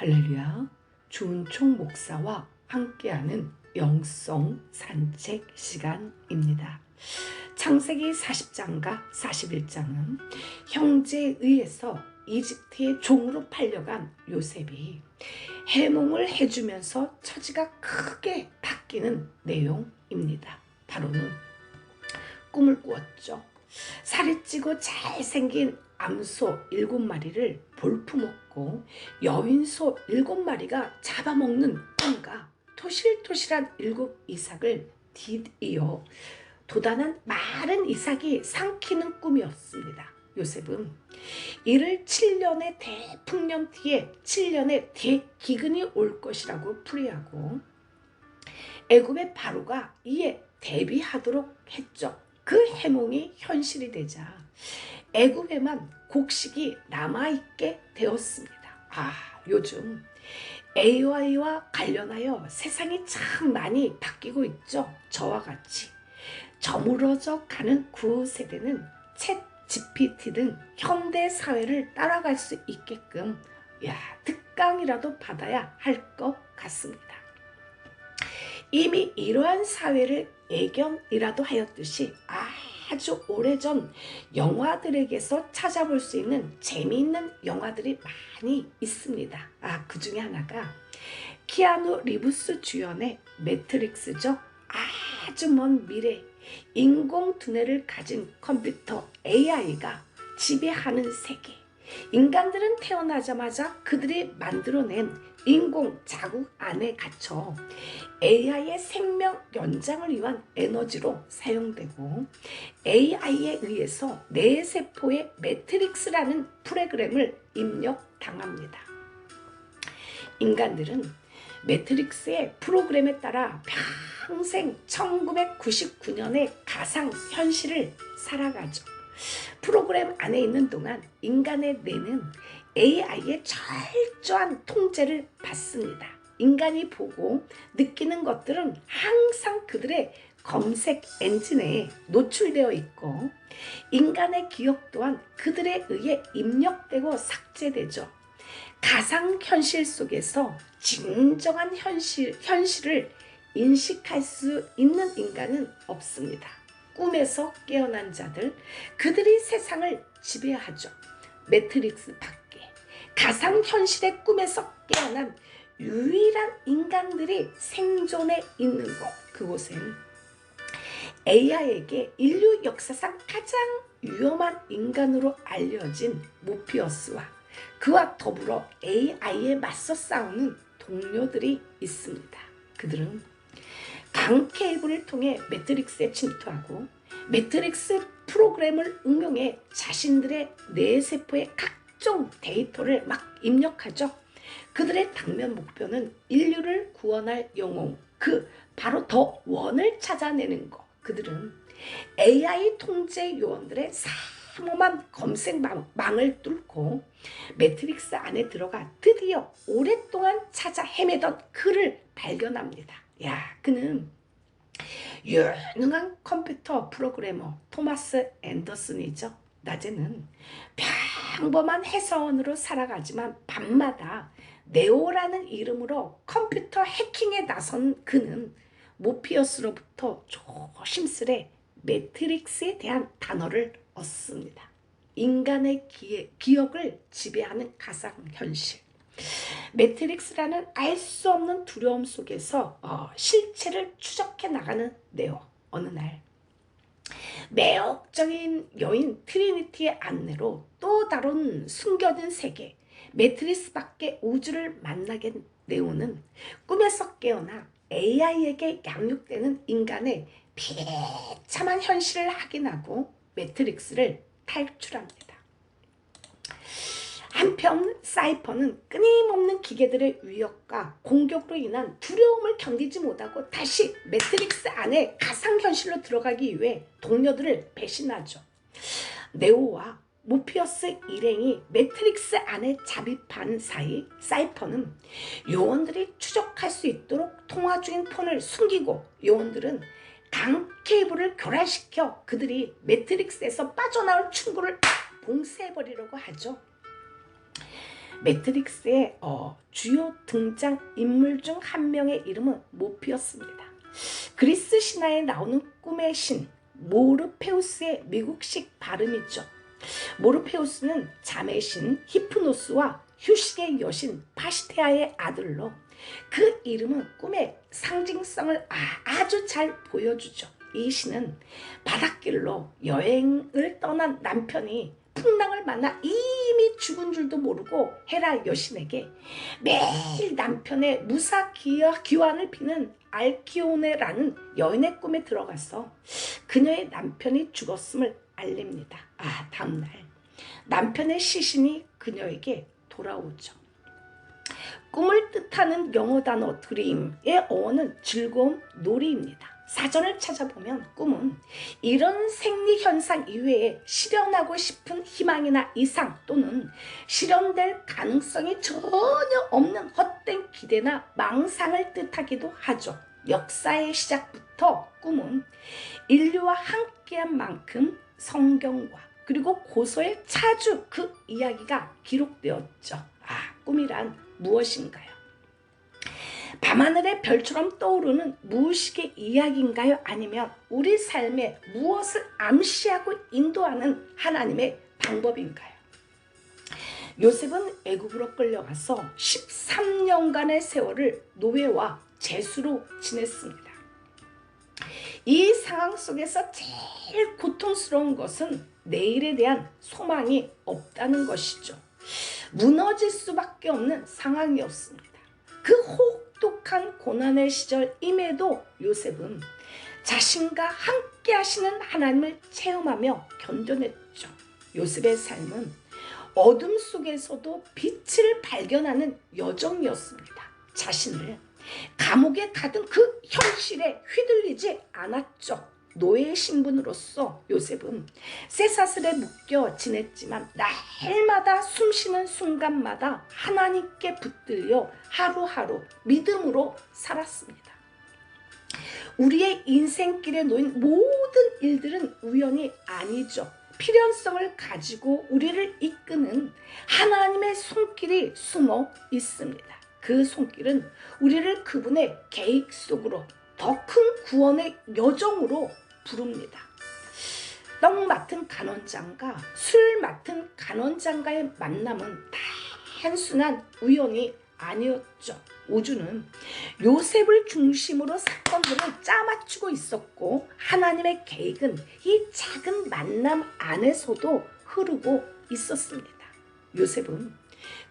할렐루야. 주은총 목사와 함께하는 영성 산책 시간입니다. 창세기 40장과 41장은 형제에 의해서 이집트의 종으로 팔려간 요셉이 해몽을 해주면서 처지가 크게 바뀌는 내용입니다. 바로는 꿈을 꾸었죠. 살이 찌고 잘생긴 암소 7마리를 볼품었고 여인소 7마리가 잡아먹는 꿈과 토실토실한 7이삭을 뒤이어 도단한 마른 이삭이 삼키는 꿈이었습니다. 요셉은 이를 7년의 대풍년 뒤에 7년의 대기근이 올 것이라고 풀이하고 애굽의 바로가 이에 대비하도록 했죠. 그 해몽이 현실이 되자 애굽에만 곡식이 남아있게 되었습니다. 요즘 AI와 관련하여 세상이 참 많이 바뀌고 있죠. 저와 같이 저물어져 가는 구세대는 챗 GPT 등 현대 사회를 따라갈 수 있게끔 특강이라도 받아야 할 것 같습니다. 이미 이러한 사회를 예견이라도 하였듯이 아주 오래전 영화들에게서 찾아볼 수 있는 재미있는 영화들이 많이 있습니다. 그 중에 하나가 키아누 리브스 주연의 매트릭스죠. 아주 먼 미래 인공 두뇌를 가진 컴퓨터 AI가 지배하는 세계. 인간들은 태어나자마자 그들이 만들어낸 인공 자국 안에 갇혀 AI의 생명 연장을 위한 에너지로 사용되고 AI에 의해서 뇌세포에 매트릭스라는 프로그램을 입력당합니다. 인간들은 매트릭스의 프로그램에 따라 평생 1999년의 가상현실을 살아가죠. 프로그램 안에 있는 동안 인간의 뇌는 AI의 철저한 통제를 받습니다. 인간이 보고 느끼는 것들은 항상 그들의 검색 엔진에 노출되어 있고 인간의 기억 또한 그들에 의해 입력되고 삭제되죠. 가상현실 속에서 진정한 현실을 인식할 수 있는 인간은 없습니다. 꿈에서 깨어난 자들, 그들이 세상을 지배하죠. 매트릭스 밖에 가상현실의 꿈에서 깨어난 유일한 인간들이 생존해 있는 곳, 그곳엔 AI에게 인류 역사상 가장 위험한 인간으로 알려진 모피어스와 그와 더불어 AI에 맞서 싸우는 동료들이 있습니다. 그들은 강 케이블을 통해 매트릭스에 침투하고 매트릭스 프로그램을 응용해 자신들의 뇌세포에 각종 데이터를 막 입력하죠. 그들의 당면 목표는 인류를 구원할 영웅, 바로 더 원을 찾아내는 것. 그들은 AI 통제 요원들의 삼엄한 검색망을 뚫고 매트릭스 안에 들어가 드디어 오랫동안 찾아 헤매던 그를 발견합니다. 그는 유능한 컴퓨터 프로그래머 토마스 앤더슨이죠. 낮에는 평범한 회사원으로 살아가지만 밤마다 네오라는 이름으로 컴퓨터 해킹에 나선 그는 모피어스로부터 조심스레 매트릭스에 대한 단어를 얻습니다. 인간의 기억을 지배하는 가상현실. 매트릭스라는 알 수 없는 두려움 속에서 실체를 추적해 나가는 네오. 어느 날 매혹적인 여인 트리니티의 안내로 또 다른 숨겨진 세계 매트릭스 밖의 우주를 만나게 네오는 꿈에서 깨어나 AI에게 양육되는 인간의 비참한 현실을 확인하고 매트릭스를 탈출합니다. 한편 사이퍼는 끊임없는 기계들의 위협과 공격으로 인한 두려움을 견디지 못하고 다시 매트릭스 안에 가상현실로 들어가기 위해 동료들을 배신하죠. 네오와 모피어스 일행이 매트릭스 안에 잠입한 사이 사이퍼는 요원들이 추적할 수 있도록 통화 중인 폰을 숨기고 요원들은 강 케이블을 교란시켜 그들이 매트릭스에서 빠져나올 충고를 봉쇄해버리려고 하죠. 매트릭스의 주요 등장 인물 중 한 명의 이름은 모피어스입니다. 그리스 신화에 나오는 꿈의 신 모르페우스의 미국식 발음이죠. 모르페우스는 잠의 신 히프노스와 휴식의 여신 파시테아의 아들로 그 이름은 꿈의 상징성을 아주 잘 보여주죠. 이 신은 바닷길로 여행을 떠난 남편이 풍랑을 만나 이미 죽은 줄도 모르고 헤라 여신에게 매일 남편의 무사 기환을 비는 알키오네라는 여인의 꿈에 들어가서 그녀의 남편이 죽었음을 알립니다. 다음날 남편의 시신이 그녀에게 돌아오죠. 꿈을 뜻하는 영어 단어 드림의 어원은 즐거움, 놀이입니다. 사전을 찾아보면 꿈은 이런 생리현상 이외에 실현하고 싶은 희망이나 이상 또는 실현될 가능성이 전혀 없는 헛된 기대나 망상을 뜻하기도 하죠. 역사의 시작부터 꿈은 인류와 함께한 만큼 성경과 그리고 고서에 자주 그 이야기가 기록되었죠. 꿈이란 무엇인가요? 밤하늘의 별처럼 떠오르는 무의식의 이야기인가요? 아니면 우리 삶에 무엇을 암시하고 인도하는 하나님의 방법인가요? 요셉은 애굽으로 끌려가서 13년간의 세월을 노예와 제수로 지냈습니다. 이 상황 속에서 제일 고통스러운 것은 내일에 대한 소망이 없다는 것이죠. 무너질 수밖에 없는 상황이었습니다. 그 혹독한 고난의 시절임에도 요셉은 자신과 함께 하시는 하나님을 체험하며 견뎌냈죠. 요셉의 삶은 어둠 속에서도 빛을 발견하는 여정이었습니다. 자신을 감옥에 가둔 그 현실에 휘둘리지 않았죠. 노예의 신분으로서 요셉은 쇠사슬에 묶여 지냈지만 날마다 숨쉬는 순간마다 하나님께 붙들려 하루하루 믿음으로 살았습니다. 우리의 인생길에 놓인 모든 일들은 우연이 아니죠. 필연성을 가지고 우리를 이끄는 하나님의 손길이 숨어 있습니다. 그 손길은 우리를 그분의 계획 속으로 더 큰 구원의 여정으로 부릅니다. 떡 맡은 간원장과 술 맡은 간원장과의 만남은 단순한 우연이 아니었죠. 우주는 요셉을 중심으로 사건들을 짜맞추고 있었고 하나님의 계획은 이 작은 만남 안에서도 흐르고 있었습니다. 요셉은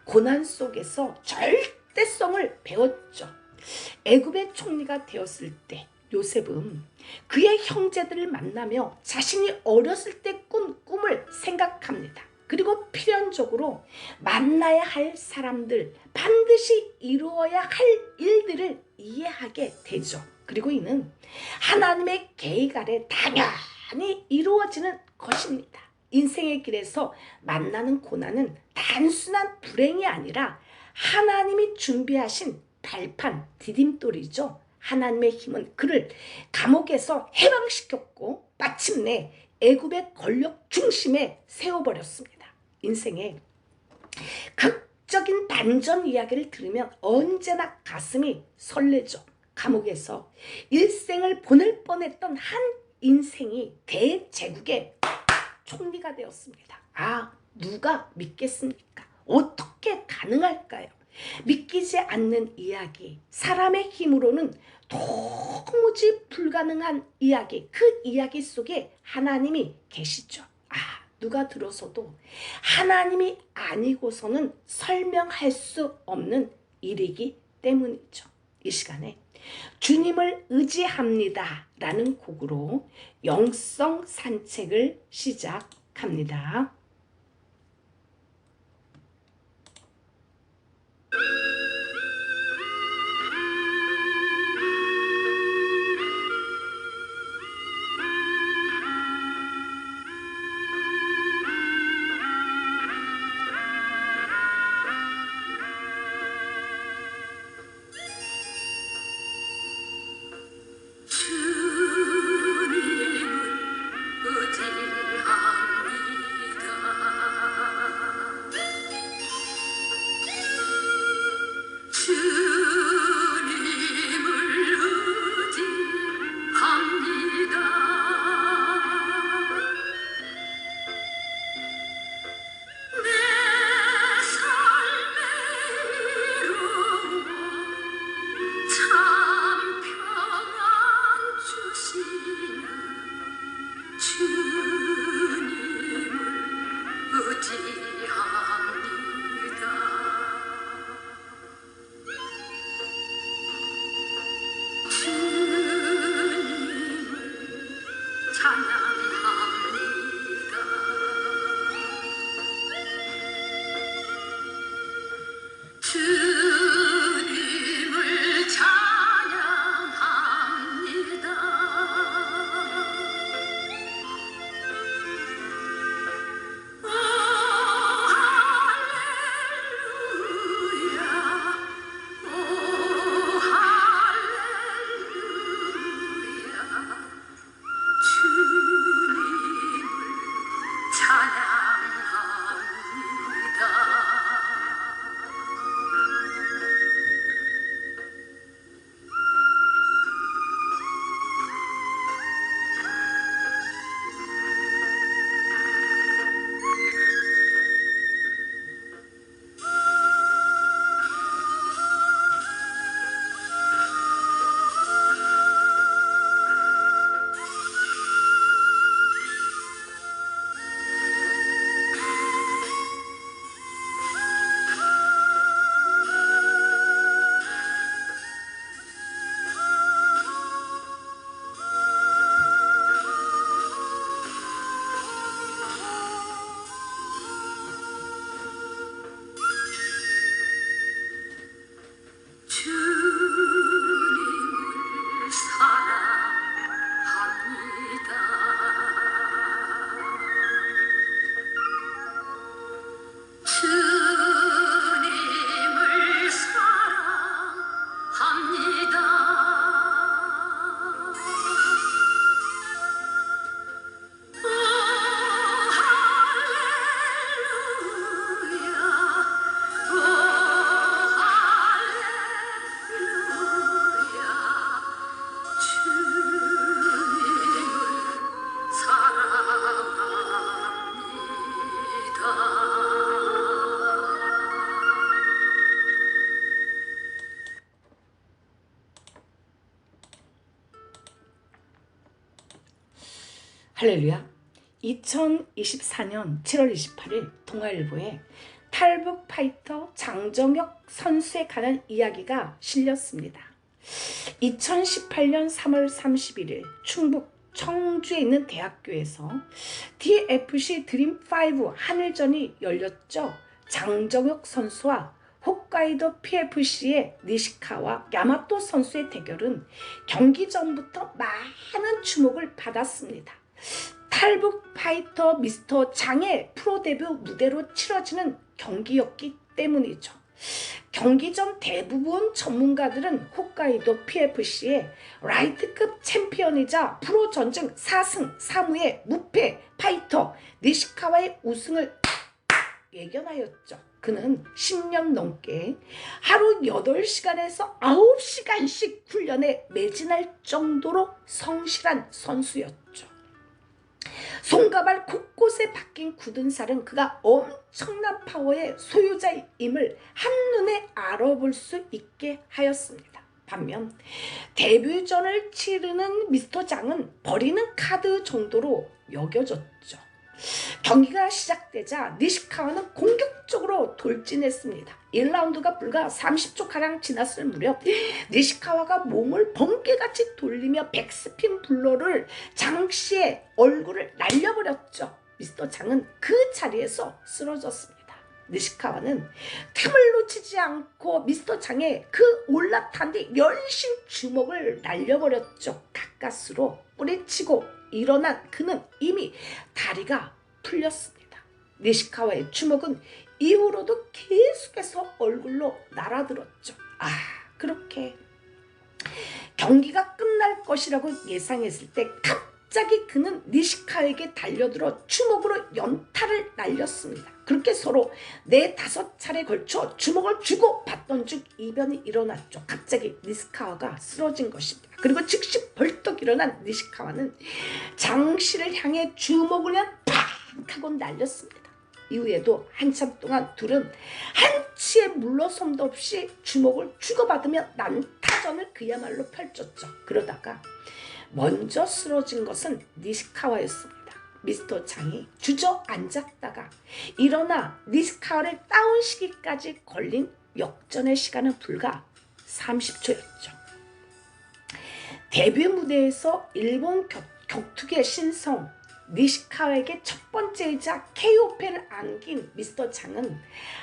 고난 속에서 절대성을 배웠죠. 애굽의 총리가 되었을 때 요셉은 그의 형제들을 만나며 자신이 어렸을 때 꾼 꿈을 생각합니다. 그리고 필연적으로 만나야 할 사람들, 반드시 이루어야 할 일들을 이해하게 되죠. 그리고 이는 하나님의 계획 아래 당연히 이루어지는 것입니다. 인생의 길에서 만나는 고난은 단순한 불행이 아니라 하나님이 준비하신 발판, 디딤돌이죠. 하나님의 힘은 그를 감옥에서 해방시켰고 마침내 애굽의 권력 중심에 세워버렸습니다. 인생의 극적인 반전 이야기를 들으면 언제나 가슴이 설레죠. 감옥에서 일생을 보낼 뻔했던 한 인생이 대제국의 총리가 되었습니다. 누가 믿겠습니까? 어떻게 가능할까요? 믿기지 않는 이야기, 사람의 힘으로는 도무지 불가능한 이야기, 그 이야기 속에 하나님이 계시죠. 누가 들어서도 하나님이 아니고서는 설명할 수 없는 일이기 때문이죠. 이 시간에 주님을 의지합니다 라는 곡으로 영성 산책을 시작합니다. 주님을 의지합니다. 할렐루야. 2024년 7월 28일 동아일보에 탈북 파이터 장정혁 선수에 관한 이야기가 실렸습니다. 2018년 3월 31일 충북 청주에 있는 대학교에서 TFC 드림5 한일전이 열렸죠. 장정혁 선수와 홋카이도 PFC의 니시카와 야마토 선수의 대결은 경기 전부터 많은 주목을 받았습니다. 탈북 파이터 미스터 장의 프로 데뷔 무대로 치러지는 경기였기 때문이죠. 경기 전 대부분 전문가들은 홋카이도 PFC의 라이트급 챔피언이자 프로 전증 4승 3무의 무패 파이터 니시카와의 우승을 예견하였죠. 그는 10년 넘게 하루 8시간에서 9시간씩 훈련에 매진할 정도로 성실한 선수였죠. 손가발 곳곳에 박힌 굳은 살은 그가 엄청난 파워의 소유자임을 한눈에 알아볼 수 있게 하였습니다. 반면 데뷔전을 치르는 미스터 장은 버리는 카드 정도로 여겨졌죠. 경기가 시작되자 니시카와는 공격적으로 돌진했습니다. 1라운드가 불과 30초가량 지났을 무렵 니시카와가 몸을 번개같이 돌리며 백스핀 블러를 장씨의 얼굴을 날려버렸죠. 미스터 장은 그 자리에서 쓰러졌습니다. 니시카와는 틈을 놓치지 않고 미스터 장의 그 올라탄 뒤 열심 주먹을 날려버렸죠. 가까스로 뿌리치고 일어난 그는 이미 다리가 풀렸습니다. 니시카와의 주먹은 이후로도 계속해서 얼굴로 날아들었죠. 그렇게 경기가 끝날 것이라고 예상했을 때 갑자기 그는 니시카에게 달려들어 주먹으로 연타를 날렸습니다. 그렇게 서로 4-5차례 걸쳐 주먹을 주고받던 중 이변이 일어났죠. 갑자기 니시카와가 쓰러진 것입니다. 그리고 즉시 벌떡 일어난 니시카와는 장씨를 향해 주먹을 그냥 팍 하고 날렸습니다. 이후에도 한참 동안 둘은 한치의 물러섬도 없이 주먹을 주고받으며 난타전을 그야말로 펼쳤죠. 그러다가 먼저 쓰러진 것은 니시카와였습니다. 미스터 장이 주저앉았다가 일어나 니시카와를 다운시키기까지 걸린 역전의 시간은 불과 30초였죠. 데뷔 무대에서 일본 격투기의 신성 니시카와에게 첫 번째이자 KO패를 안긴 미스터 장은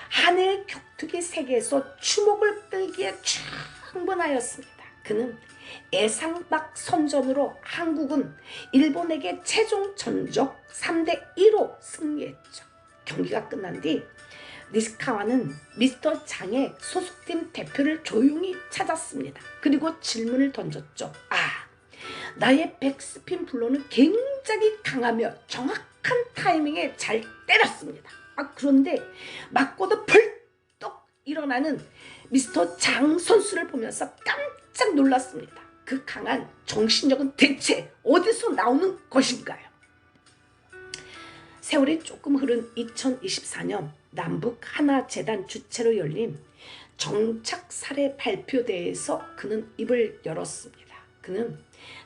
한일 격투기 세계에서 주목을 끌기에 충분하였습니다. 그는 예상밖 선전으로 한국은 일본에게 최종 전적 3대2로 승리했죠. 경기가 끝난 뒤 니시카와는 미스터 장의 소속팀 대표를 조용히 찾았습니다. 그리고 질문을 던졌죠. 나의 백스핀 블로는 굉장히 강하며 정확한 타이밍에 잘 때렸습니다. 그런데 맞고도 벌떡 일어나는 미스터 장 선수를 보면서 깜짝 놀랐습니다. 그 강한 정신력은 대체 어디서 나오는 것인가요? 세월이 조금 흐른 2024년 남북 하나재단 주최로 열린 정착 사례 발표대회에서 그는 입을 열었습니다. 그는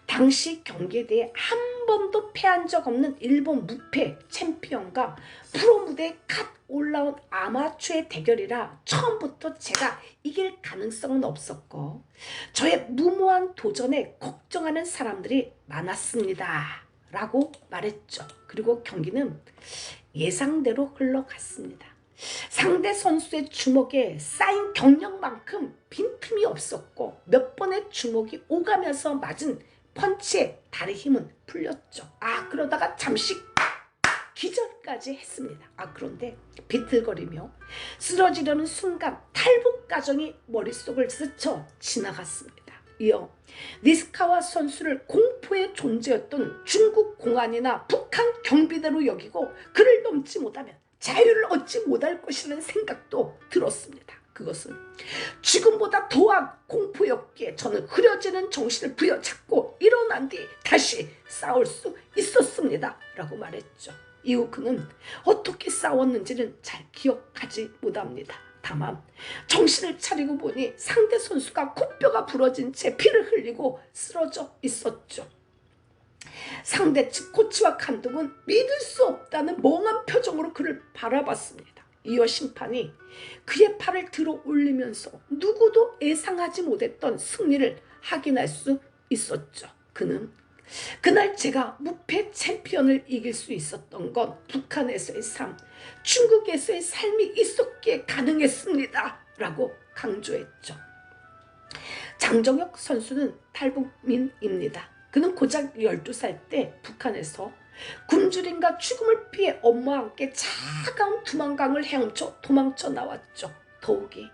당시 경기에 대해 한 번도 패한 적 없는 일본 무패 챔피언과 프로 무대에 갓 올라온 아마추어의 대결이라 처음부터 제가 이길 가능성은 없었고 저의 무모한 도전에 걱정하는 사람들이 많았습니다. 라고 말했죠. 그리고 경기는 예상대로 흘러갔습니다. 상대 선수의 주먹에 쌓인 경력만큼 빈틈이 없었고 몇 번의 주먹이 오가면서 맞은 펀치에 다리 힘은 풀렸죠. 그러다가 잠시 기절까지 했습니다. 그런데 비틀거리며 쓰러지려는 순간 탈북 가정이 머릿속을 스쳐 지나갔습니다. 이어 니시카와 선수를 공포의 존재였던 중국 공안이나 북한 경비대로 여기고 그를 넘지 못하면 자유를 얻지 못할 것이라는 생각도 들었습니다. 그것은 지금보다 더한 공포였기에 저는 흐려지는 정신을 부여잡고 일어난 뒤 다시 싸울 수 있었습니다. 라고 말했죠. 이후 그는 어떻게 싸웠는지는 잘 기억하지 못합니다. 다만 정신을 차리고 보니 상대 선수가 코뼈가 부러진 채 피를 흘리고 쓰러져 있었죠. 상대 측 코치와 감독은 믿을 수 없다는 멍한 표정으로 그를 바라봤습니다. 이어 심판이 그의 팔을 들어 올리면서 누구도 예상하지 못했던 승리를 확인할 수 있었죠. 그날 제가 무패 챔피언을 이길 수 있었던 건 북한에서의 삶, 중국에서의 삶이 있었기에 가능했습니다 라고 강조했죠. 장정혁 선수는 탈북민입니다. 그는 고작 12살 때 북한에서 굶주림과 죽음을 피해 엄마와 함께 차가운 두만강을 헤엄쳐 도망쳐 나왔죠. 더욱이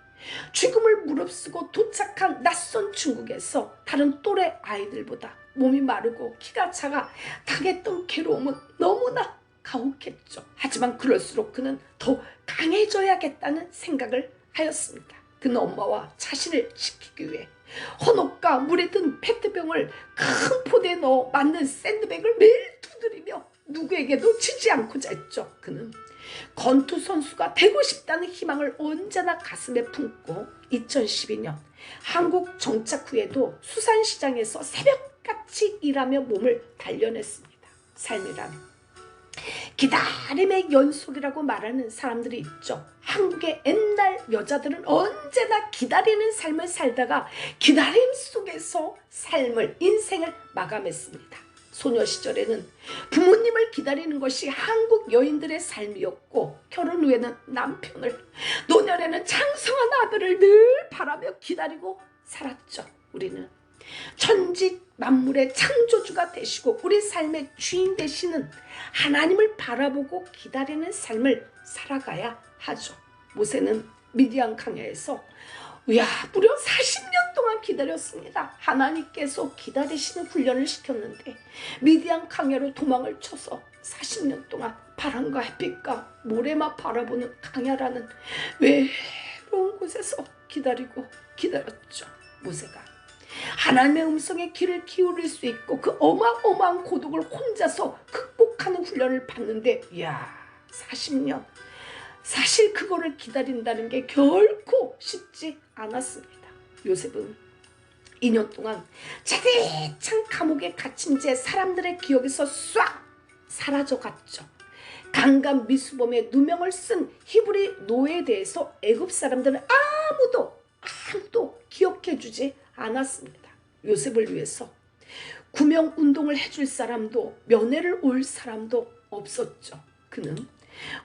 죽음을 무릅쓰고 도착한 낯선 중국에서 다른 또래 아이들보다 몸이 마르고 키가 작아 당했던 괴로움은 너무나 가혹했죠. 하지만 그럴수록 그는 더 강해져야겠다는 생각을 하였습니다. 그는 엄마와 자신을 지키기 위해 헌옷과 물에 든 페트병을 큰 포대에 넣어 만든 샌드백을 매일 두드리며 누구에게도 지지 않고자 했죠. 그는 권투 선수가 되고 싶다는 희망을 언제나 가슴에 품고 2012년 한국 정착 후에도 수산시장에서 새벽같이 일하며 몸을 단련했습니다. 삶이란 기다림의 연속이라고 말하는 사람들이 있죠. 한국의 옛날 여자들은 언제나 기다리는 삶을 살다가 기다림 속에서 인생을 마감했습니다. 소녀 시절에는 부모님을 기다리는 것이 한국 여인들의 삶이었고, 결혼 후에는 남편을, 노년에는 장성한 아들을 늘 바라며 기다리고 살았죠. 우리는 천지 만물의 창조주가 되시고 우리 삶의 주인 되시는 하나님을 바라보고 기다리는 삶을 살아가야 하죠. 모세는 미디안 광야에서 무려 40년 동안 기다렸습니다. 하나님께서 기다리시는 훈련을 시켰는데 미디안 광야로 도망을 쳐서 40년 동안 바람과 햇빛과 모래만 바라보는 광야라는 외로운 곳에서 기다렸죠. 모세가 하나님의 음성에 귀를 기울일 수 있고 그 어마어마한 고독을 혼자서 극복하는 훈련을 받는데 40년, 사실 그거를 기다린다는 게 결코 쉽지 않았습니다. 요셉은 2년 동안 차디찬 감옥에 갇힌 채 사람들의 기억에서 싹 사라져갔죠. 강간 미수범의 누명을 쓴 히브리 노예에 대해서 애굽 사람들은 아무도 기억해주지 않았습니다. 요셉을 위해서 구명운동을 해줄 사람도 면회를 올 사람도 없었죠. 그는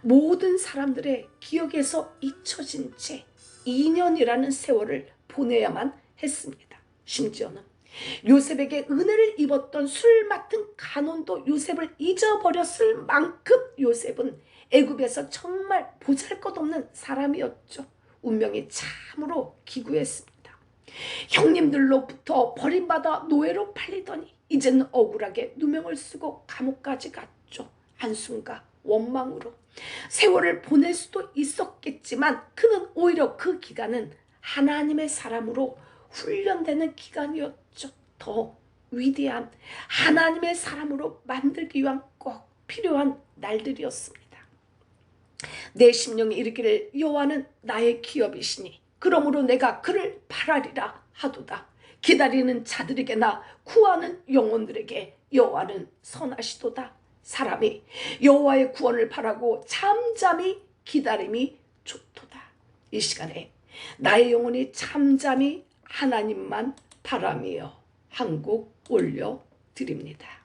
모든 사람들의 기억에서 잊혀진 채 2년이라는 세월을 보내야만 했습니다. 심지어는 요셉에게 은혜를 입었던 술 맡은 간원도 요셉을 잊어버렸을 만큼 요셉은 애굽에서 정말 보잘것없는 사람이었죠. 운명이 참으로 기구했습니다. 형님들로부터 버림받아 노예로 팔리더니 이제는 억울하게 누명을 쓰고 감옥까지 갔죠. 한숨과 원망으로 세월을 보낼 수도 있었겠지만 그는 오히려 그 기간은 하나님의 사람으로 훈련되는 기간이었죠. 더 위대한 하나님의 사람으로 만들기 위한 꼭 필요한 날들이었습니다. 내 심령이 이르기를 여호와는 나의 기업이시니 그러므로 내가 그를 바라리라 하도다. 기다리는 자들에게나 구하는 영혼들에게 여호와는 선하시도다. 사람이 여호와의 구원을 바라고 잠잠히 기다림이 좋도다. 이 시간에 나의 영혼이 잠잠히 하나님만 바라며 한 곡 올려드립니다.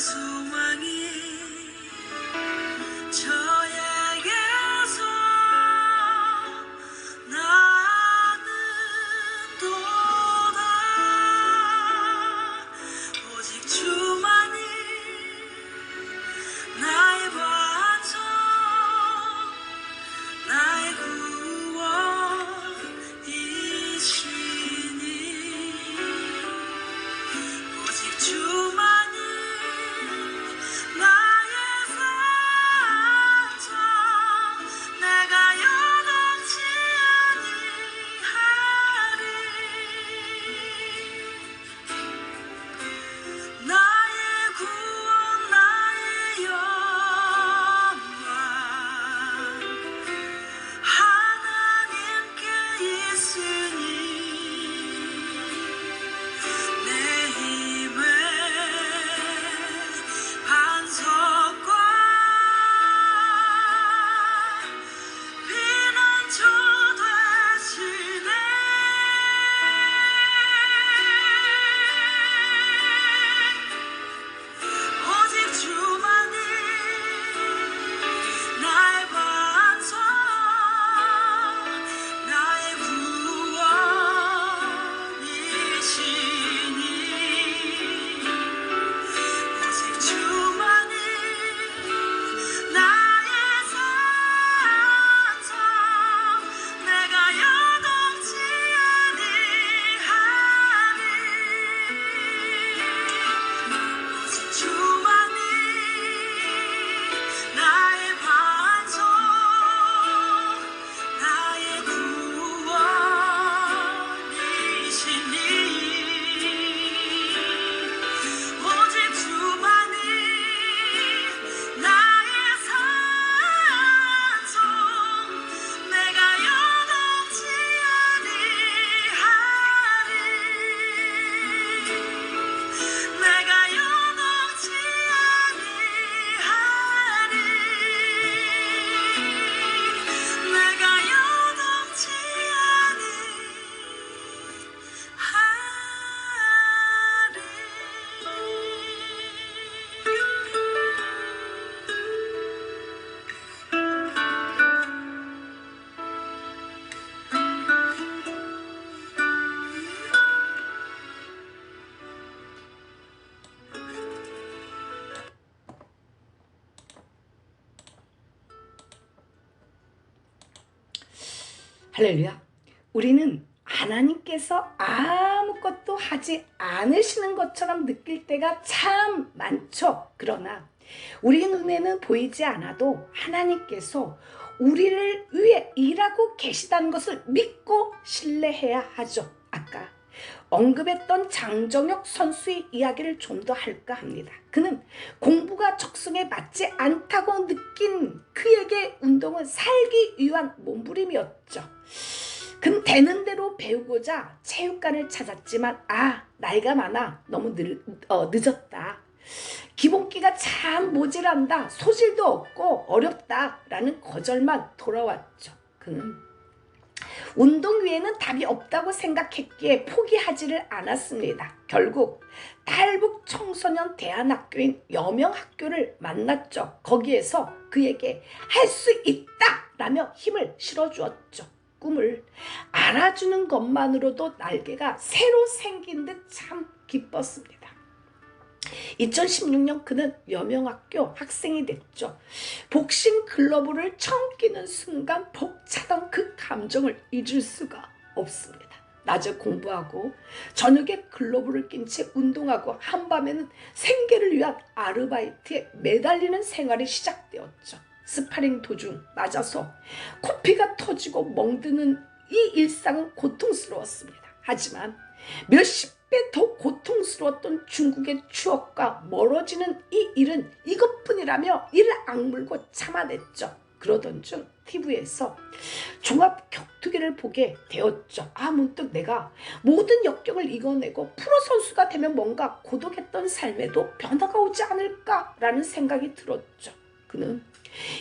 소망이 저에게서 나는 도다. 오직 주만이 나의 반석, 나의 구원이시니. 오직 주만이 나의 산성, 내가 여동치 아니하리. 나의 구원, 나의 영광 하나님께 있으니. 내 힘의 반석과 피난처 되시네. 오직 주만이 나의 반석, 나의 구원이시니. 오직 주만이 나의 산성, 내가 여동치 아니하리. 오직 주만이 나의 반석, 나의 구원이시니. 오직 주만이 나의 산성, 내가 여동치 아니하리. 내가 여동치 아니하리. 내가 여동치 할렐루야. 우리는 하나님께서 아무것도 하지 않으시는 것처럼 느낄 때가 참 많죠. 그러나 우리 눈에는 보이지 않아도 하나님께서 우리를 위해 일하고 계시다는 것을 믿고 신뢰해야 하죠. 아까 언급했던 장정혁 선수의 이야기를 좀 더 할까 합니다. 그는 공부가 적성에 맞지 않다고 느낀 그에게 운동은 살기 위한 몸부림이었죠. 그는 되는 대로 배우고자 체육관을 찾았지만 나이가 많아 너무 늦었다. 기본기가 참 모자란다. 소질도 없고 어렵다라는 거절만 돌아왔죠. 그는 운동 외에는 답이 없다고 생각했기에 포기하지를 않았습니다. 결국 탈북 청소년 대안학교인 여명학교를 만났죠. 거기에서 그에게 할 수 있다라며 힘을 실어주었죠. 꿈을 알아주는 것만으로도 날개가 새로 생긴 듯 참 기뻤습니다. 2016년 그는 여명학교 학생이 됐죠. 복싱 글러브를 처음 끼는 순간 벅차던 그 감정을 잊을 수가 없습니다. 낮에 공부하고 저녁에 글러브를 낀 채 운동하고 한밤에는 생계를 위한 아르바이트에 매달리는 생활이 시작되었죠. 스파링 도중 맞아서 코피가 터지고 멍드는 이 일상은 고통스러웠습니다. 하지만 몇십 배 더 고통스러웠던 중국의 추억과 멀어지는 이 일은 이것뿐이라며 이를 악물고 참아냈죠. 그러던 중 TV에서 종합 격투기를 보게 되었죠. 문득 내가 모든 역경을 이겨내고 프로 선수가 되면 뭔가 고독했던 삶에도 변화가 오지 않을까라는 생각이 들었죠. 그는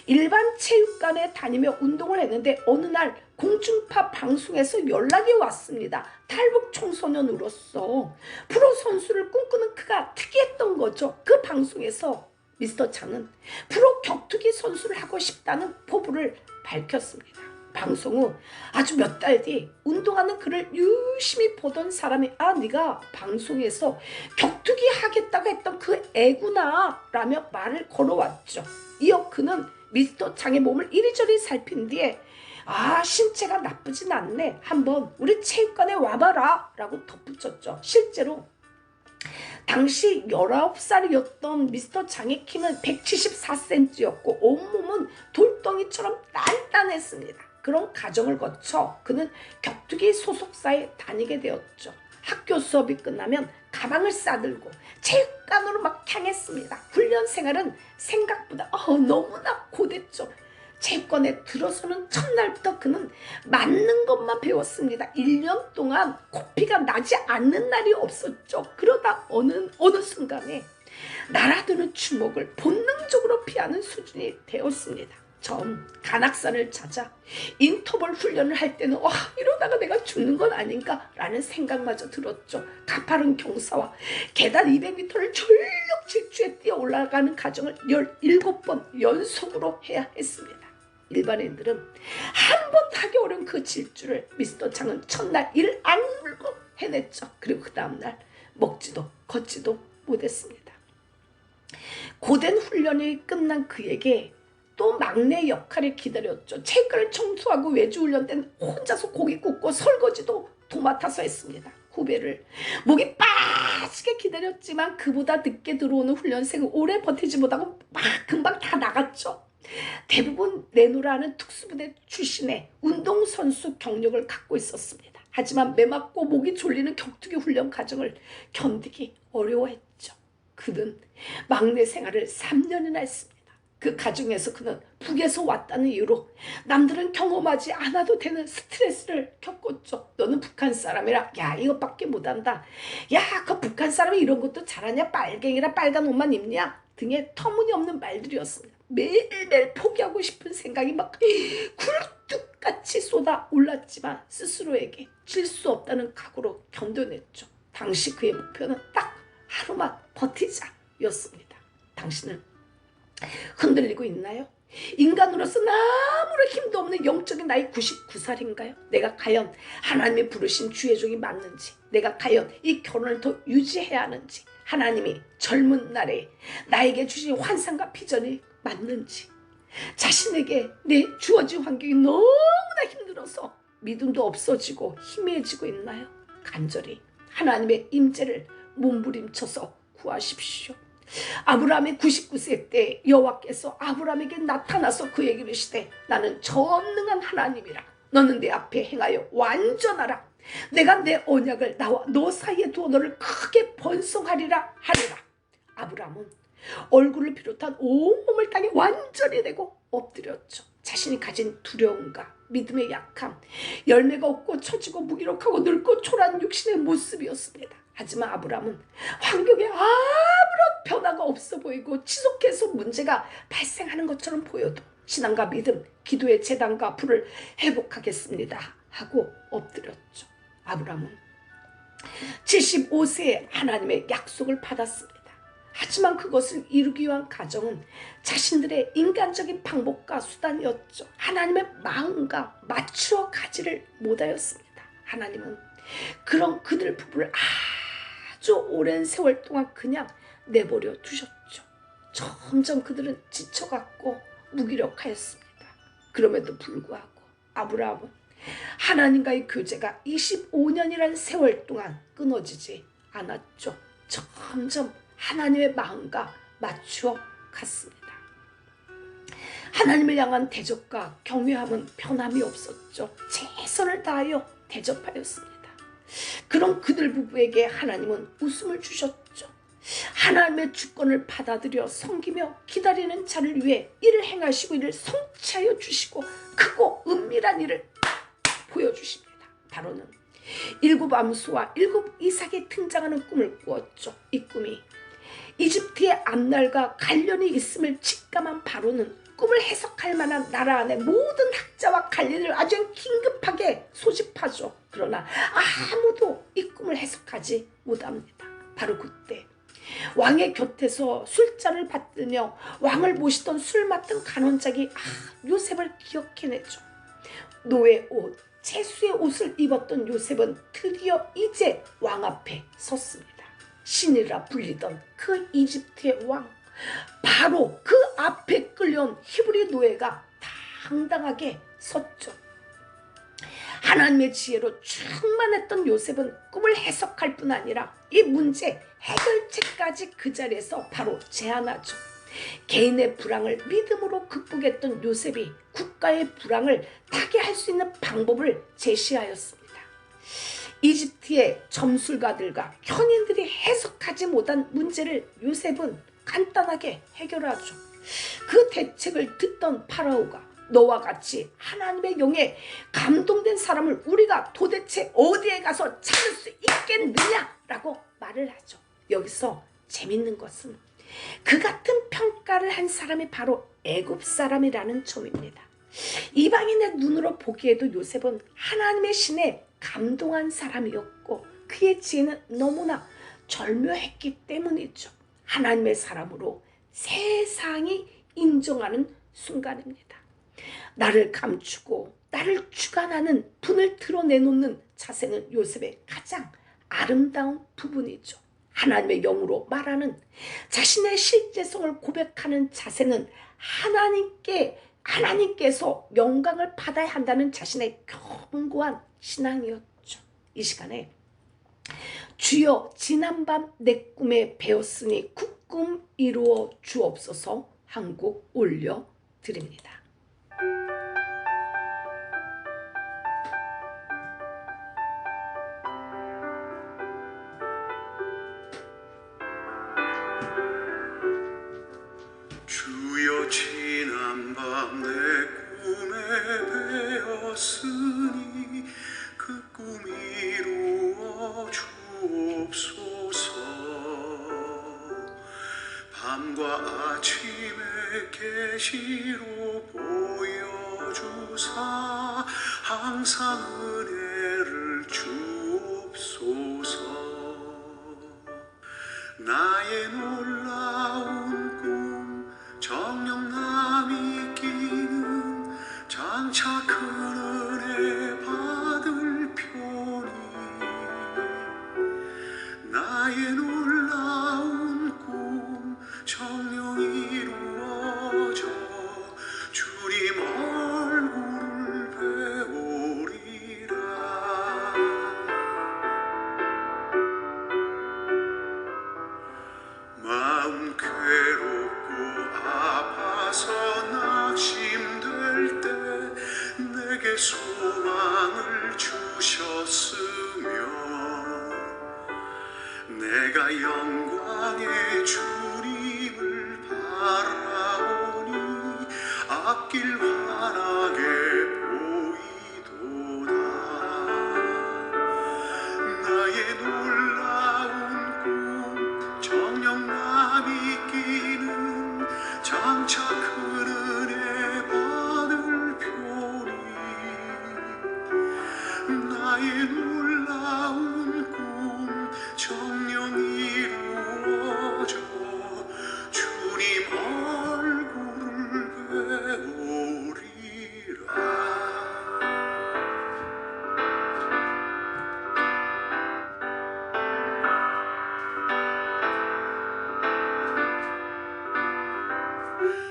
일반 체육관에 다니며 운동을 했는데 어느 날 공중파 방송에서 연락이 왔습니다. 탈북 청소년으로서 프로 선수를 꿈꾸는 그가 특이했던 거죠. 그 방송에서 미스터 창은 프로 격투기 선수를 하고 싶다는 포부를 밝혔습니다. 방송 후 아주 몇 달 뒤 운동하는 그를 유심히 보던 사람이 네가 방송에서 격투기 하겠다고 했던 그 애구나 라며 말을 걸어왔죠. 이어 그는 미스터 창의 몸을 이리저리 살핀 뒤에 신체가 나쁘진 않네, 한번 우리 체육관에 와봐라 라고 덧붙였죠. 실제로 당시 19살이었던 미스터 장의 키는 174cm였고 온몸은 돌덩이처럼 단단했습니다. 그런 과정을 거쳐 그는 격투기 소속사에 다니게 되었죠. 학교 수업이 끝나면 가방을 싸들고 체육관으로 막 향했습니다. 훈련 생활은 생각보다 너무나 고됐죠. 체육관에 들어서는 첫날부터 그는 맞는 것만 배웠습니다. 1년 동안 코피가 나지 않는 날이 없었죠. 그러다 어느 순간에 날아드는 주먹을 본능적으로 피하는 수준이 되었습니다. 전 간악산을 찾아 인터벌 훈련을 할 때는 이러다가 내가 죽는 건 아닌가 라는 생각마저 들었죠. 가파른 경사와 계단 200m를 전력 질주에 뛰어 올라가는 과정을 17번 연속으로 해야 했습니다. 일반인들은 한 번 하기 어려운 그 질주를 미스터 창은 첫날 이를 악물고 해냈죠. 그리고 그 다음날 먹지도 걷지도 못했습니다. 고된 훈련이 끝난 그에게 또 막내 역할이 기다렸죠. 체육관을 청소하고 외주훈련 때는 혼자서 고기 굽고 설거지도 도맡아서 했습니다. 후배를 목이 빠지게 기다렸지만 그보다 늦게 들어오는 훈련생은 오래 버티지 못하고 금방 다 나갔죠. 대부분 내노라는 특수부대 출신의 운동선수 경력을 갖고 있었습니다. 하지만 매맞고 목이 졸리는 격투기 훈련 과정을 견디기 어려워했죠. 그는 막내 생활을 3년이나 했습니다. 그 과정에서 그는 북에서 왔다는 이유로 남들은 경험하지 않아도 되는 스트레스를 겪었죠. 너는 북한 사람이라 이것밖에 못한다. 그 북한 사람이 이런 것도 잘하냐, 빨갱이라 빨간 옷만 입냐 등의 터무니없는 말들이었습니다. 매일매일 포기하고 싶은 생각이 막 굴뚝같이 쏟아올랐지만 스스로에게 질 수 없다는 각오로 견뎌냈죠. 당시 그의 목표는 딱 하루만 버티자였습니다. 당신은 흔들리고 있나요? 인간으로서 아무런 힘도 없는 영적인 나이 99살인가요? 내가 과연 하나님이 부르신 주의 종이 맞는지, 내가 과연 이 결혼을 더 유지해야 하는지, 하나님이 젊은 날에 나에게 주신 환상과 비전이 맞는지, 자신에게 내 주어진 환경이 너무나 힘들어서 믿음도 없어지고 희미해지고 있나요? 간절히 하나님의 임재를 몸부림쳐서 구하십시오. 아브라함이 99세 때 여호와께서 아브라함에게 나타나서 그에게 이르시되 나는 전능한 하나님이라. 너는 내 앞에 행하여 완전하라. 내가 내 언약을 나와 너 사이에 두어 너를 크게 번성하리라 하리라. 아브라함은 얼굴을 비롯한 온몸을 땅에 완전히 내고 엎드렸죠. 자신이 가진 두려움과 믿음의 약함, 열매가 없고 처지고 무기력하고 늙고 초라한 육신의 모습이었습니다. 하지만 아브라함은 환경에 아무런 변화가 없어 보이고 지속해서 문제가 발생하는 것처럼 보여도 신앙과 믿음, 기도의 재단과 불을 회복하겠습니다 하고 엎드렸죠. 아브라함은 75세에 하나님의 약속을 받았습니다. 하지만 그것을 이루기 위한 과정은 자신들의 인간적인 방법과 수단이었죠. 하나님의 마음과 맞추어 가지를 못하였습니다. 하나님은 그런 그들 부부를 아주 오랜 세월 동안 그냥 내버려 두셨죠. 점점 그들은 지쳐갔고 무기력하였습니다. 그럼에도 불구하고 아브라함은 하나님과의 교제가 25년이라는 세월 동안 끊어지지 않았죠. 점점 하나님의 마음과 맞추어 갔습니다. 하나님을 향한 대접과 경외함은 변함이 없었죠. 최선을 다하여 대접하였습니다. 그런 그들 부부에게 하나님은 웃음을 주셨죠. 하나님의 주권을 받아들여 섬기며 기다리는 자를 위해 이를 행하시고 이를 성취하여 주시고 크고 은밀한 일을 보여주십니다. 바로는 7 암소와 7 이삭이 등장하는 꿈을 꾸었죠. 이 꿈이 이집트의 앞날과 관련이 있음을 직감한 바로는 꿈을 해석할 만한 나라 안에 모든 학자와 관리를 아주 긴급하게 소집하죠. 그러나 아무도 이 꿈을 해석하지 못합니다. 바로 그때 왕의 곁에서 술잔을 받으며 왕을 모시던 술 맡은 간원작이 요셉을 기억해내죠. 노예 옷, 채수의 옷을 입었던 요셉은 드디어 이제 왕 앞에 섰습니다. 신이라 불리던 그 이집트의 왕, 바로 그 앞에 끌려온 히브리 노예가 당당하게 섰죠. 하나님의 지혜로 충만했던 요셉은 꿈을 해석할 뿐 아니라 이 문제 해결책까지 그 자리에서 바로 제안하죠. 개인의 불황을 믿음으로 극복했던 요셉이 국가의 불황을 타개할 수 있는 방법을 제시하였습니다. 이집트의 점술가들과 현인들이 해석하지 못한 문제를 요셉은 간단하게 해결하죠. 그 대책을 듣던 파라오가 너와 같이 하나님의 영에 감동된 사람을 우리가 도대체 어디에 가서 찾을 수 있겠느냐라고 말을 하죠. 여기서 재밌는 것은 그 같은 평가를 한 사람이 바로 애굽 사람이라는 점입니다. 이방인의 눈으로 보기에도 요셉은 하나님의 신에 감동한 사람이었고 그의 지혜는 너무나 절묘했기 때문이죠. 하나님의 사람으로 세상이 인정하는 순간입니다. 나를 감추고 나를 주관하는 분을 드러내놓는 자세는 요셉의 가장 아름다운 부분이죠. 하나님의 영으로 말하는 자신의 실제성을 고백하는 자세는 하나님께서 영광을 받아야 한다는 자신의 견고한 신앙이었죠. 이 시간에 주여 지난밤 내 꿈에 배웠으니 그 꿈 이루어 주옵소서 한 곡 올려드립니다. 주여 지난밤 내 꿈에 배었으니 그 꿈 이루어 주옵소서. 밤과 아침에 계시로 보여주사 항상 은혜를 주옵소서. 나의 놀라운 꿈 정녕 남이 끼는 장차 큰 은혜 받을 편이 나의 놀라운 꿈 정녕 이루어져 주님 얼굴을 배우리라. 마음 괴롭고 아파서 낙심될 때 내게 소망을 주셨으며 내가 영광의 주님을 바라보니 앞길 환하게 보이도다. 나의 놀라운 꿈 정녕 남이 끼는 장차 큰 은혜 받을 편이 나의 놀라운 꿈 정녕 이루어져 주님 얼굴을 배우리라.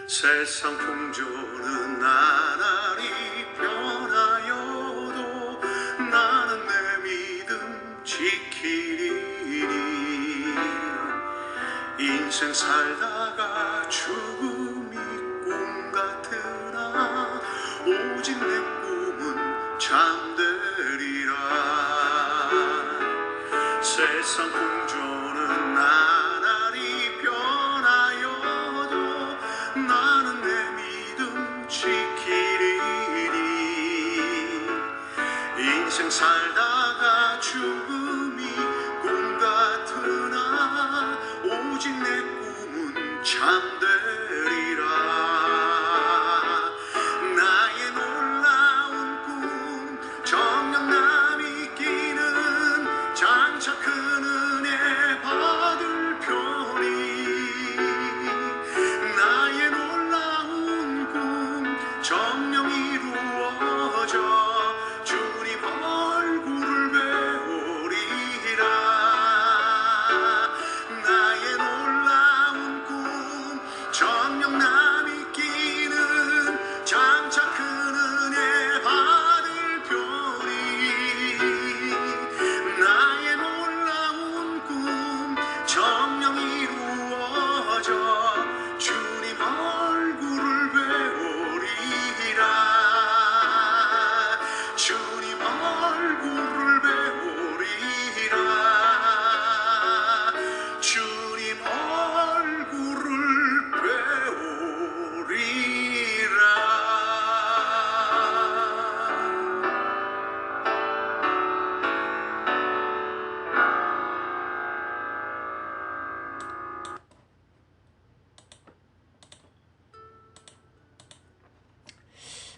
세상 풍조는 나날이 변하여도 나는 내 믿음 지키리니. 인생 살다가 죽음이 꿈 같으나 오직 내 꿈은 잠되리라. 세상 풍조는 나날이 변하여도 나는 내 믿음 지키리니. 인생 살다가 죽음이 꿈 같으나 오직 내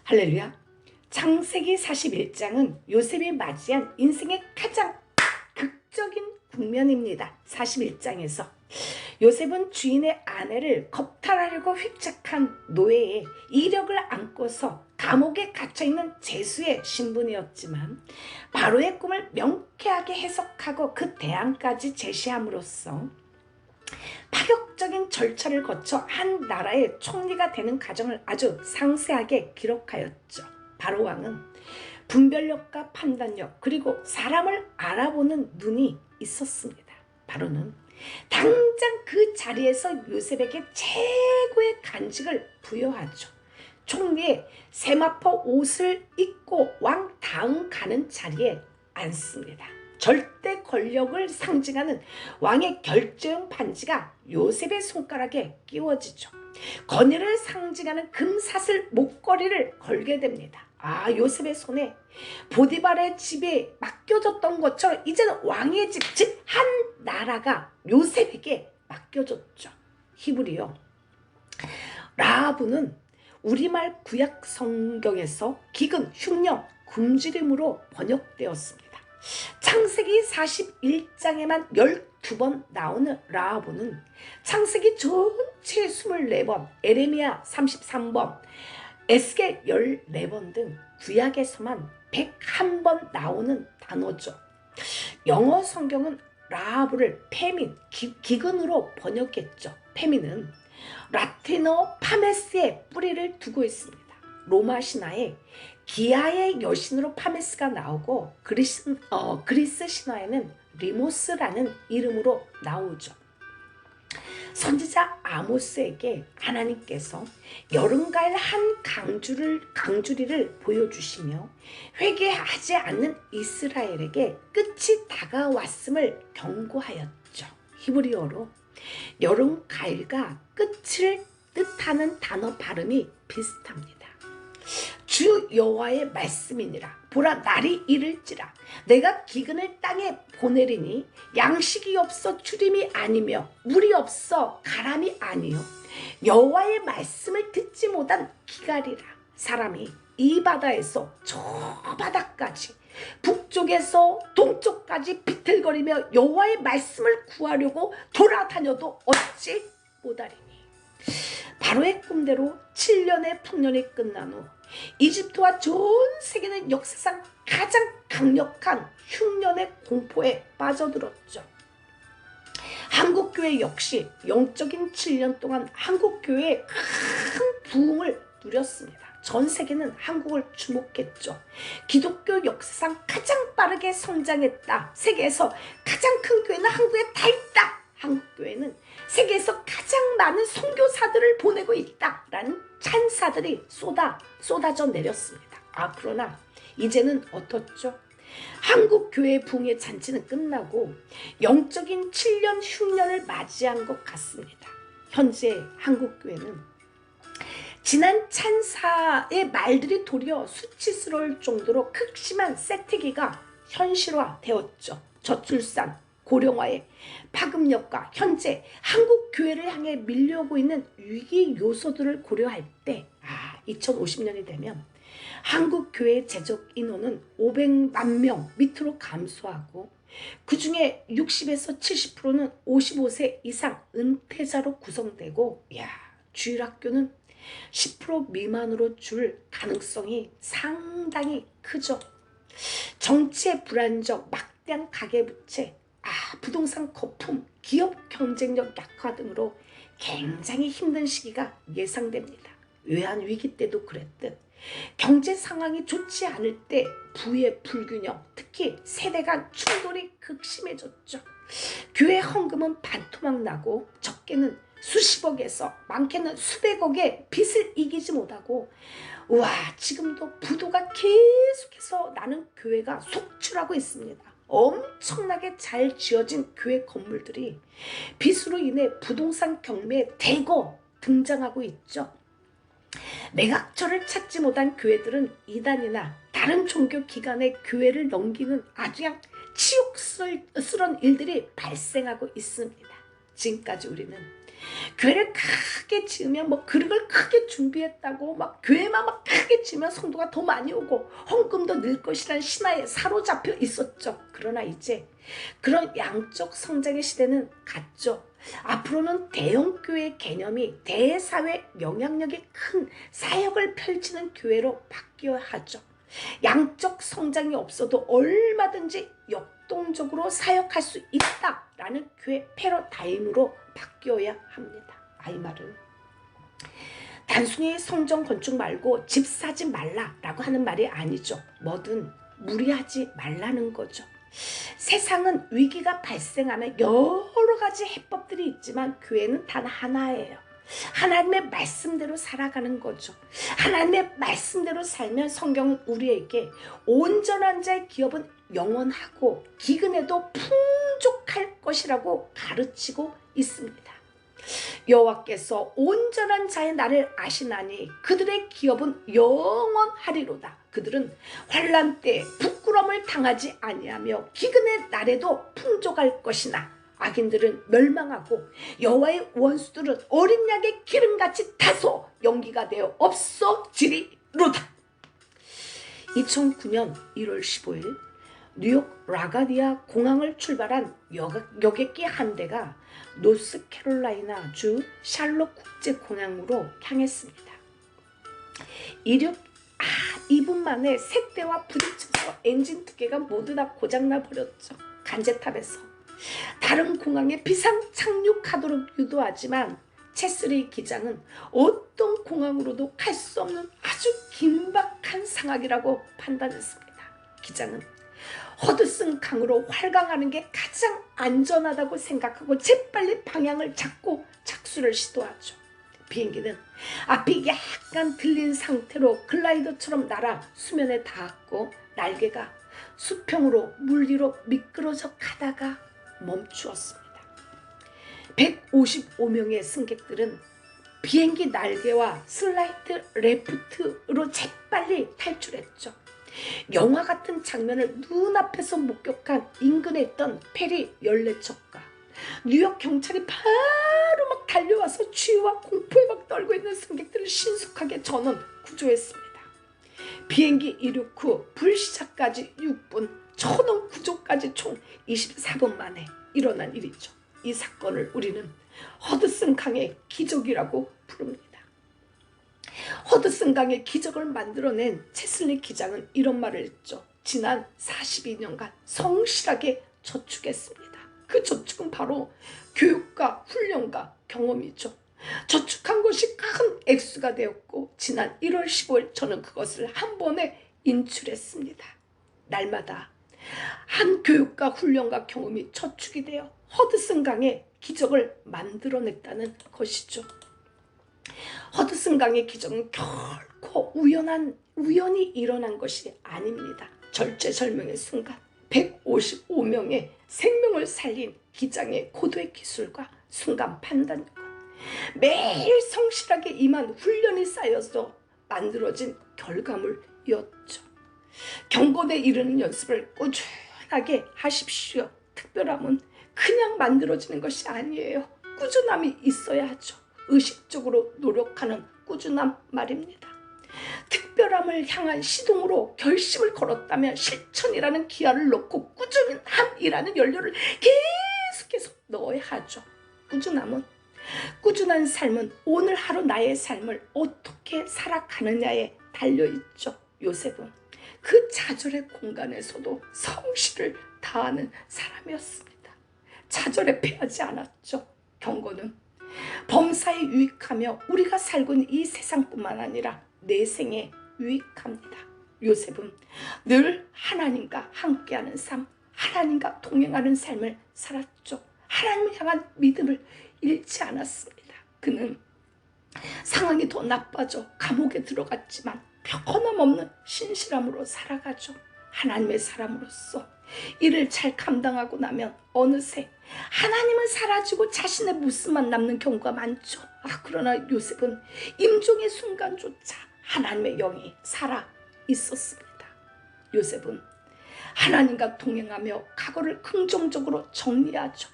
할렐루야. 창세기 41장은 요셉이 맞이한 인생의 가장 극적인 국면입니다. 41장에서 요셉은 주인의 아내를 겁탈하려고 획책한 노예의 이력을 안고서 감옥에 갇혀있는 죄수의 신분이었지만 바로의 꿈을 명쾌하게 해석하고 그 대안까지 제시함으로써 파격적인 절차를 거쳐 한 나라의 총리가 되는 과정을 아주 상세하게 기록하였죠. 바로 왕은 분별력과 판단력 그리고 사람을 알아보는 눈이 있었습니다. 바로는 당장 그 자리에서 요셉에게 최고의 간직을 부여하죠. 총리의 세마포 옷을 입고 왕 다음 가는 자리에 앉습니다. 절대 권력을 상징하는 왕의 결제용 반지가 요셉의 손가락에 끼워지죠. 권위를 상징하는 금사슬 목걸이를 걸게 됩니다. 요셉의 손에 보디발의 집에 맡겨졌던 것처럼 이제는 왕의 집, 즉 한 나라가 요셉에게 맡겨졌죠. 히브리어 라하브는 우리말 구약 성경에서 기근, 흉령, 굶주림으로 번역되었습니다. 창세기 41장에만 12번 나오는 라하브는 창세기 전체 24번, 에레미야 33번, 에스겔 14번 등 구약에서만 101번 나오는 단어죠. 영어 성경은 라하브를 페민, 기근으로 번역했죠. 페민은 라틴어 파메스에 뿌리를 두고 있습니다. 로마 신화에 기아의 여신으로 파메스가 나오고 그리스 신화에는 리모스라는 이름으로 나오죠. 선지자 아모스에게 하나님께서 여름가을 한 강주리를 보여주시며 회개하지 않는 이스라엘에게 끝이 다가왔음을 경고하였죠. 히브리어로 여름가을과 끝을 뜻하는 단어 발음이 비슷합니다. 주 여호와의 말씀이니라. 보라, 날이 이를지라. 내가 기근을 땅에 보내리니 양식이 없어 주림이 아니며 물이 없어 가람이 아니요 여호와의 말씀을 듣지 못한 기갈이라. 사람이 이 바다에서 저 바다까지 북쪽에서 동쪽까지 비틀거리며 여호와의 말씀을 구하려고 돌아다녀도 얻지 못하리니. 바로의 꿈대로 7년의 풍년이 끝난 후 이집트와 전 세계는 역사상 가장 강력한 흉년의 공포에 빠져들었죠. 한국교회 역시 영적인 7년 동안 한국교회의 큰 부흥을 누렸습니다. 전 세계는 한국을 주목했죠. 기독교 역사상 가장 빠르게 성장했다. 세계에서 가장 큰 교회는 한국에 다 있다. 한국교회는 세계에서 가장 많은 선교사들을 보내고 있다라는 찬사들이 쏟아져 내렸습니다. 그러나 이제는 어떻죠? 한국교회 붕의 잔치는 끝나고 영적인 7년 흉년을 맞이한 것 같습니다. 현재 한국교회는 지난 찬사의 말들이 도리어 수치스러울 정도로 극심한 쇠퇴기가 현실화되었죠. 저출산, 고령화의 파급력과 현재 한국 교회를 향해 밀려오고 있는 위기 요소들을 고려할 때 2050년이 되면 한국 교회 재적 인원은 500만 명 밑으로 감소하고 그 중에 60에서 70%는 55세 이상 은퇴자로 구성되고 주일학교는 10% 미만으로 줄 가능성이 상당히 크죠. 정치의 불안정, 막대한 가계부채, 부동산 거품, 기업 경쟁력 약화 등으로 굉장히 힘든 시기가 예상됩니다. 외환위기 때도 그랬듯 경제 상황이 좋지 않을 때 부의 불균형, 특히 세대 간 충돌이 극심해졌죠. 교회 헌금은 반토막 나고 적게는 수십억에서 많게는 수백억의 빚을 이기지 못하고 지금도 부도가 계속해서 나는 교회가 속출하고 있습니다. 엄청나게 잘 지어진 교회 건물들이 빚으로 인해 부동산 경매에 대거 등장하고 있죠. 매각처를 찾지 못한 교회들은 이단이나 다른 종교 기관의 교회를 넘기는 아주 치욕스러운 일들이 발생하고 있습니다. 지금까지 우리는 교회를 크게 지으면 뭐 그릇을 크게 준비했다고 막 교회만 막 크게 지으면 성도가 더 많이 오고 헌금도 늘 것이라는 신화에 사로잡혀 있었죠. 그러나 이제 그런 양적 성장의 시대는 갔죠. 앞으로는 대형교회 개념이 대사회 영향력이 큰 사역을 펼치는 교회로 바뀌어야 하죠. 양적 성장이 없어도 얼마든지 역동적으로 사역할 수 있다라는 교회 패러다임으로 바뀌어야 합니다. 이 말은 단순히 성전 건축 말고 집 사지 말라라고 하는 말이 아니죠. 뭐든 무리하지 말라는 거죠. 세상은 위기가 발생하면 여러 가지 해법들이 있지만 교회는 단 하나예요. 하나님의 말씀대로 살아가는 거죠. 하나님의 말씀대로 살면 성경은 우리에게 온전한 자의 기업은 영원하고 기근에도 풍족할 것이라고 가르치고 있습니다. 여호와께서 온전한 자의 날을 아시나니 그들의 기업은 영원하리로다. 그들은 환난 때에 부끄러움을 당하지 아니하며 기근의 날에도 풍족할 것이나 악인들은 멸망하고 여호와의 원수들은 어린 양의 기름같이 타서 연기가 되어 없어지리로다. 2009년 1월 15일 뉴욕 라가디아 공항을 출발한 여객기 한 대가 노스캐롤라이나 주 샬롯 국제공항으로 향했습니다. 이륙 2분 만에 세 대와 부딪혀서 엔진 두 개가 모두 다 고장나 버렸죠. 간제탑에서 다른 공항에 비상 착륙하도록 유도하지만 체스리 기장은 어떤 공항으로도 갈 수 없는 아주 긴박한 상황이라고 판단했습니다. 기장은 허드슨 강으로 활강하는 게 가장 안전하다고 생각하고 재빨리 방향을 잡고 착수를 시도하죠. 비행기는 앞이 약간 들린 상태로 글라이더처럼 날아 수면에 닿았고 날개가 수평으로 물 위로 미끄러져 가다가 멈추었습니다. 155명의 승객들은 비행기 날개와 슬라이드 레프트로 재빨리 탈출했죠. 영화 같은 장면을 눈앞에서 목격한 인근에 있던 페리 14척과 뉴욕 경찰이 바로 막 달려와서 추위와 공포에 막 떨고 있는 승객들을 신속하게 전원 구조했습니다. 비행기 이륙 후 불시착까지 6분, 전원 구조까지 총 24분 만에 일어난 일이죠. 이 사건을 우리는 허드슨 강의 기적이라고 부릅니다. 허드슨 강의 기적을 만들어낸 체슬리 기장은 이런 말을 했죠. 지난 42년간 성실하게 저축했습니다. 그 저축은 바로 교육과 훈련과 경험이죠. 저축한 것이 큰 액수가 되었고 지난 1월 15일 저는 그것을 한 번에 인출했습니다. 날마다 한 교육과 훈련과 경험이 저축이 되어 허드슨 강의 기적을 만들어냈다는 것이죠. 허드슨 강의 기적은 결코 우연히 일어난 것이 아닙니다. 절체절명의 순간 155명의 생명을 살린 기장의 고도의 기술과 순간 판단력, 매일 성실하게 임한 훈련이 쌓여서 만들어진 결과물이었죠. 경고대에 이르는 연습을 꾸준하게 하십시오. 특별함은 그냥 만들어지는 것이 아니에요. 꾸준함이 있어야 하죠. 의식적으로 노력하는 꾸준함 말입니다. 특별함을 향한 시동으로 결심을 걸었다면 실천이라는 기아를 넣고 꾸준함이라는 연료를 계속해서 넣어야 하죠. 꾸준한 삶은 오늘 하루 나의 삶을 어떻게 살아가느냐에 달려있죠. 요셉은 그 좌절의 공간에서도 성실을 다하는 사람이었습니다. 좌절에 패하지 않았죠. 경고는 범사에 유익하며 우리가 살고 있는 이 세상뿐만 아니라 내 생에 유익합니다. 요셉은 늘 하나님과 함께하는 삶, 하나님과 동행하는 삶을 살았죠. 하나님을 향한 믿음을 잃지 않았습니다. 그는 상황이 더 나빠져 감옥에 들어갔지만 변함없는 신실함으로 살아가죠. 하나님의 사람으로서 이를 잘 감당하고 나면 어느새 하나님은 사라지고 자신의 모습만 남는 경우가 많죠. 그러나 요셉은 임종의 순간조차 하나님의 영이 살아 있었습니다. 요셉은 하나님과 동행하며 과거를 긍정적으로 정리하죠.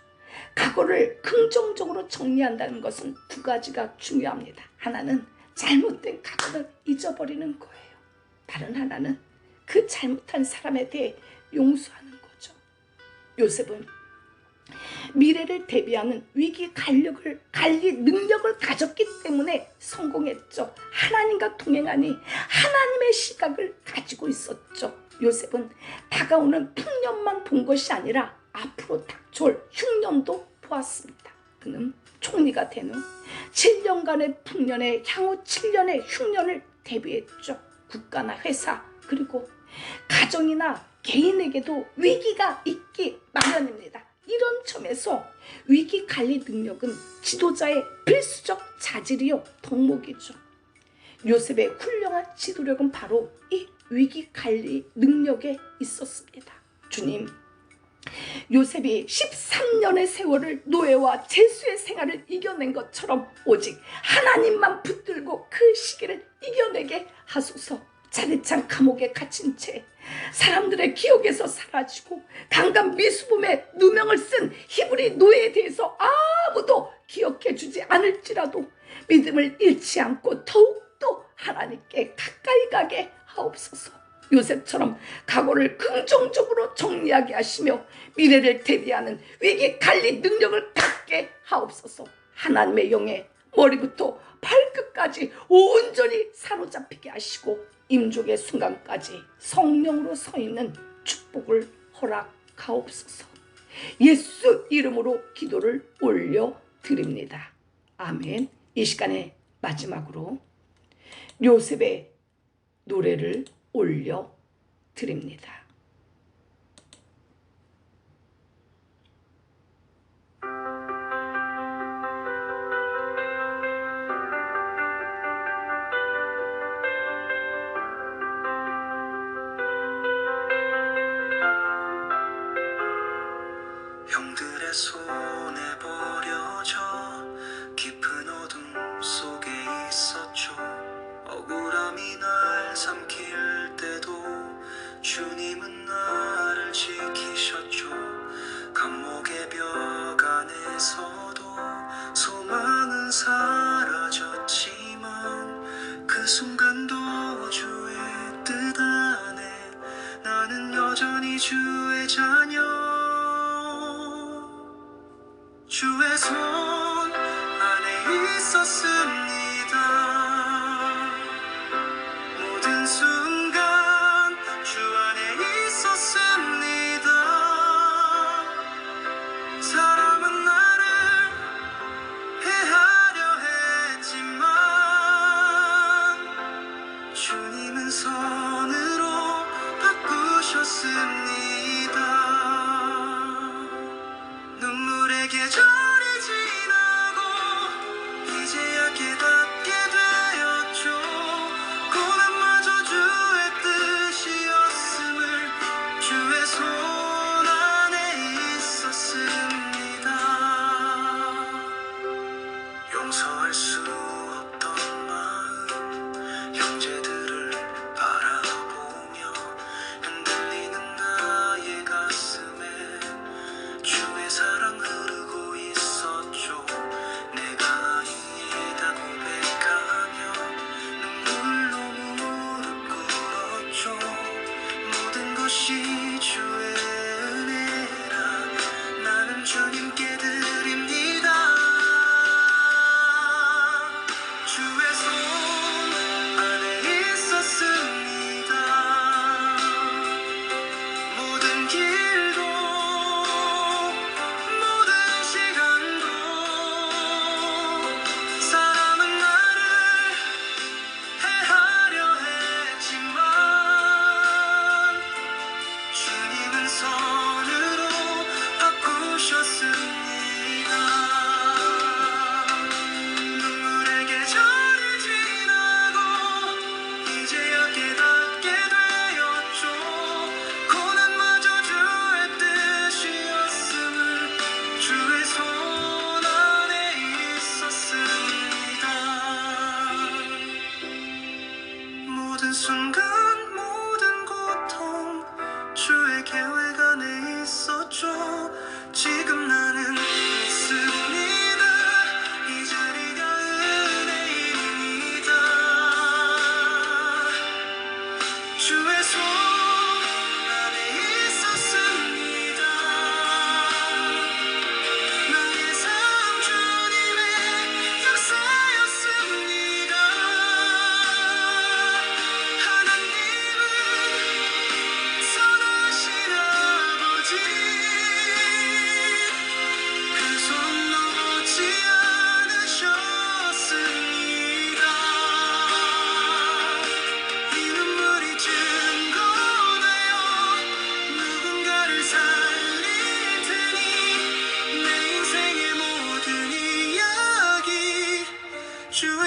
과거를 긍정적으로 정리한다는 것은 두 가지가 중요합니다. 하나는 잘못된 과거를 잊어버리는 거예요. 다른 하나는 그 잘못한 사람에 대해 용서하는 거죠. 요셉은 미래를 대비하는 위기 관리 능력을 가졌기 때문에 성공했죠. 하나님과 동행하니 하나님의 시각을 가지고 있었죠. 요셉은 다가오는 풍년만 본 것이 아니라 앞으로 닥쳐올 흉년도 보았습니다. 그는 총리가 된 후 7년간의 풍년에 향후 7년의 흉년을 대비했죠. 국가나 회사 그리고 가정이나 개인에게도 위기가 있기 마련입니다. 이런 점에서 위기 관리 능력은 지도자의 필수적 자질이요 덕목이죠. 요셉의 훌륭한 지도력은 바로 이 위기 관리 능력에 있었습니다. 주님, 요셉이 13년의 세월을 노예와 죄수의 생활을 이겨낸 것처럼 오직 하나님만 붙들고 그 시기를 이겨내게 하소서. 자네창 감옥에 갇힌 채 사람들의 기억에서 사라지고 강간 미수범의 누명을 쓴 히브리 노예에 대해서 아무도 기억해주지 않을지라도 믿음을 잃지 않고 더욱더 하나님께 가까이 가게 하옵소서. 요셉처럼 각오를 긍정적으로 정리하게 하시며 미래를 대비하는 위기 관리 능력을 갖게 하옵소서. 하나님의 영에 머리부터 발끝까지 온전히 사로잡히게 하시고 임종의 순간까지 성령으로 서 있는 축복을 허락하옵소서. 예수 이름으로 기도를 올려드립니다. 아멘. 이 시간에 마지막으로 요셉의 노래를 올려드립니다. 형들의 손에 버려져 깊은 어둠 속에 있었죠. 억울함이 날 삼킬 때도 주님은 나를 지키셨죠. 감옥의 벽 안에서도 소망은 사라졌지만 그 순간도 주의 뜻 안에 나는 여전히 주의 자녀. 주의 손 안에 있었습니다. 모든 순간 주 안에 있었습니다. 사람은 나를 해하려 했지만 주님은 선으로 바꾸셨습니다. 눈물의 계절이 지나고 이제야 깨닫게 되었죠. 고난마저 주의 뜻이었음을 주의 손 안에 있었습니다. 용서할 수 없던 마음 형제들을 바라보며 흔들리는 나의 가슴에 주의 사랑 흐르고 있어.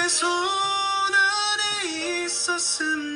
너의 손 안에 있었음